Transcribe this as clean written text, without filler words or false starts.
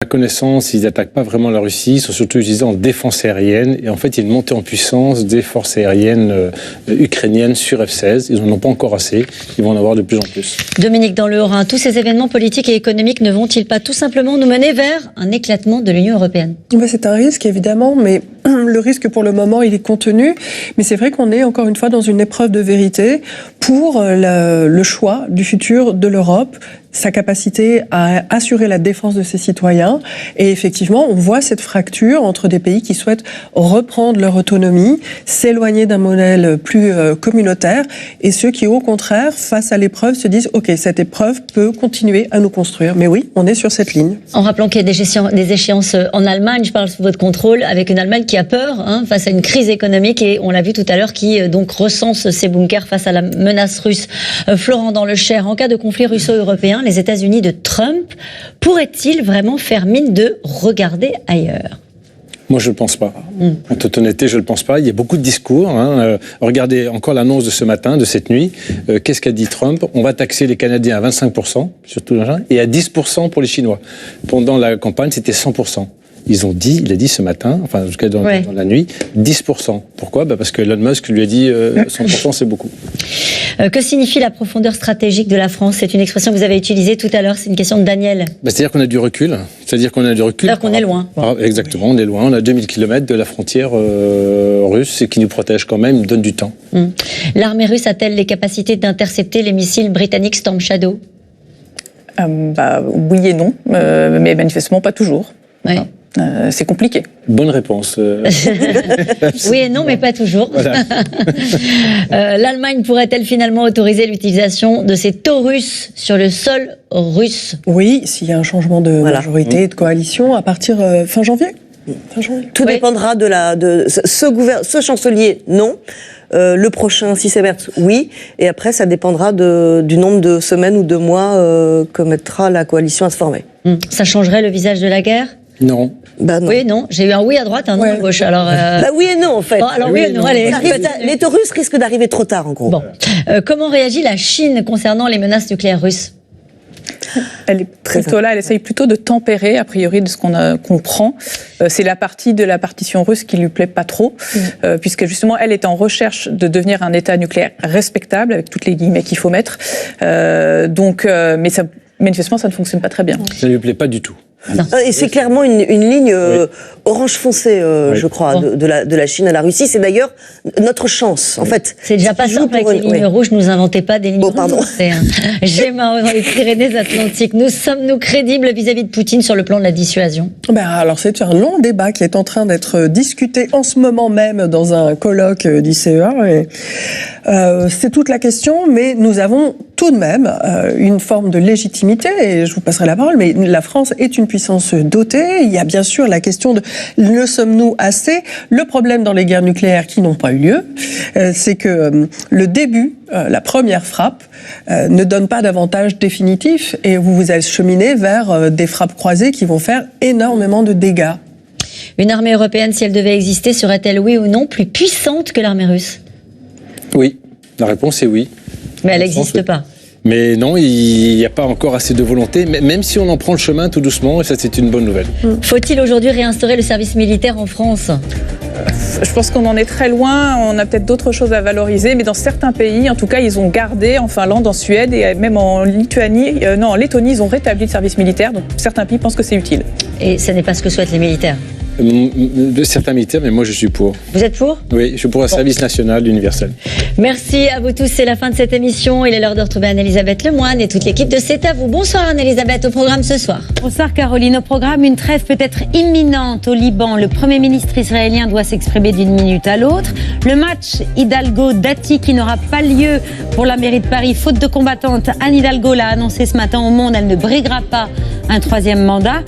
À ma connaissance, ils n'attaquent pas vraiment la Russie, ils sont surtout utilisés en défense aérienne. Et en fait, il y a une montée en puissance des forces aériennes ukrainiennes sur F-16. Ils n'en ont pas encore assez, ils vont en avoir de plus en plus. Dominique, dans le Haut-Rhin, tous ces événements politiques et économiques ne vont-ils pas tout simplement nous mener vers un éclatement de l'Union européenne ? C'est un risque, évidemment, mais le risque pour le moment, il est contenu. Mais c'est vrai qu'on est encore une fois dans une épreuve de vérité pour le choix du futur de l'Europe, sa capacité à assurer la défense de ses citoyens. Et effectivement, on voit cette fracture entre des pays qui souhaitent reprendre leur autonomie, s'éloigner d'un modèle plus communautaire, et ceux qui, au contraire, face à l'épreuve, se disent « Ok, cette épreuve peut continuer à nous construire ». Mais oui, on est sur cette ligne. En rappelant qu'il y a des échéances en Allemagne, je parle sous votre contrôle, avec une Allemagne qui a peur face à une crise économique, et on l'a vu tout à l'heure, qui donc recense ses bunkers face à la menace russe. Florent, dans le Cher, en cas de conflit russo-européen, les États-Unis de Trump pourraient-ils vraiment faire mine de regarder ailleurs ? Moi, je ne le pense pas. En toute honnêteté, je ne le pense pas. Il y a beaucoup de discours. Regardez encore l'annonce de ce matin, de cette nuit. Qu'est-ce qu'a dit Trump ? On va taxer les Canadiens à 25%, surtout et à 10% pour les Chinois. Pendant la campagne, c'était 100%. Il a dit ce matin, enfin, jusqu'à dans la nuit, 10%. Pourquoi ? Parce que Elon Musk lui a dit 100%, c'est beaucoup. Que signifie la profondeur stratégique de la France ? C'est une expression que vous avez utilisée tout à l'heure, c'est une question de Daniel. C'est-à-dire qu'on a du recul. C'est-à-dire qu'on est loin. Exactement, on est loin. On a 2000 km de la frontière russe, ce qui nous protège quand même, donne du temps. L'armée russe a-t-elle les capacités d'intercepter les missiles britanniques Storm Shadow ? Oui et non, mais manifestement pas toujours. Oui. C'est compliqué. Bonne réponse. Oui et non, mais pas toujours. Voilà. L'Allemagne pourrait-elle finalement autoriser l'utilisation de ces Taurus sur le sol russe ? Oui, s'il y a un changement de majorité, de coalition, à partir fin janvier. Tout dépendra de ce chancelier, non. Le prochain, si c'est Merz, oui. Et après, ça dépendra du nombre de semaines ou de mois que mettra la coalition à se former. Ça changerait le visage de la guerre ? Non. Non. Oui, non. J'ai eu un oui à droite, un non à gauche. Alors, oui et non, en fait. Alors oui et non, allez. Les Taurus risquent d'arriver trop tard, en gros. Bon. Comment réagit la Chine concernant les menaces nucléaires russes ? Elle est plutôt là, elle essaye plutôt de tempérer, a priori, de ce qu'on comprend. C'est la partie de la partition russe qui lui plaît pas trop, puisque justement, elle est en recherche de devenir un État nucléaire respectable, avec toutes les guillemets qu'il faut mettre. Mais ça, manifestement, ça ne fonctionne pas très bien. Ça ne lui plaît pas du tout. Et c'est clairement une ligne orange foncé, je crois, de la Chine à la Russie. C'est d'ailleurs notre chance, en fait. C'est déjà pas simple avec les lignes rouges. Ne nous inventez pas des lignes rouges. Pardon. Géma dans les Pyrénées-Atlantiques. Sommes-nous crédibles vis-à-vis de Poutine sur le plan de la dissuasion ? Alors, c'est un long débat qui est en train d'être discuté en ce moment même dans un colloque d'ICEA. C'est toute la question, mais nous avons tout de même une forme de légitimité, et je vous passerai la parole, mais la France est une puissance dotée. Il y a bien sûr la question de le sommes-nous assez ? Le problème dans les guerres nucléaires qui n'ont pas eu lieu, c'est que le début, la première frappe, ne donne pas d'avantage définitif, et vous vous acheminez vers des frappes croisées qui vont faire énormément de dégâts. Une armée européenne, si elle devait exister, serait-elle, oui ou non, plus puissante que l'armée russe ? Oui, la réponse est oui. Mais elle n'existe pas. Mais non, il n'y a pas encore assez de volonté, même si on en prend le chemin tout doucement, et ça c'est une bonne nouvelle. Faut-il aujourd'hui réinstaurer le service militaire en France ? Je pense qu'on en est très loin, on a peut-être d'autres choses à valoriser, mais dans certains pays, en tout cas, ils ont gardé, en Finlande, en Suède et même en Lettonie, ils ont rétabli le service militaire, donc certains pays pensent que c'est utile. Et ce n'est pas ce que souhaitent les militaires ? Certains militaires, mais moi je suis pour. Vous êtes pour ? Oui, je suis pour un service national universel. Merci à vous tous, c'est la fin de cette émission. Il est l'heure de retrouver Anne-Elisabeth Lemoine et toute l'équipe de C'est à vous. Bonsoir Anne-Elisabeth, au programme ce soir. Bonsoir Caroline, au programme une trêve peut-être imminente au Liban. Le Premier ministre israélien doit s'exprimer d'une minute à l'autre. Le match Hidalgo-Dati qui n'aura pas lieu pour la mairie de Paris, faute de combattante. Anne Hidalgo l'a annoncé ce matin au Monde, elle ne briguera pas un troisième mandat.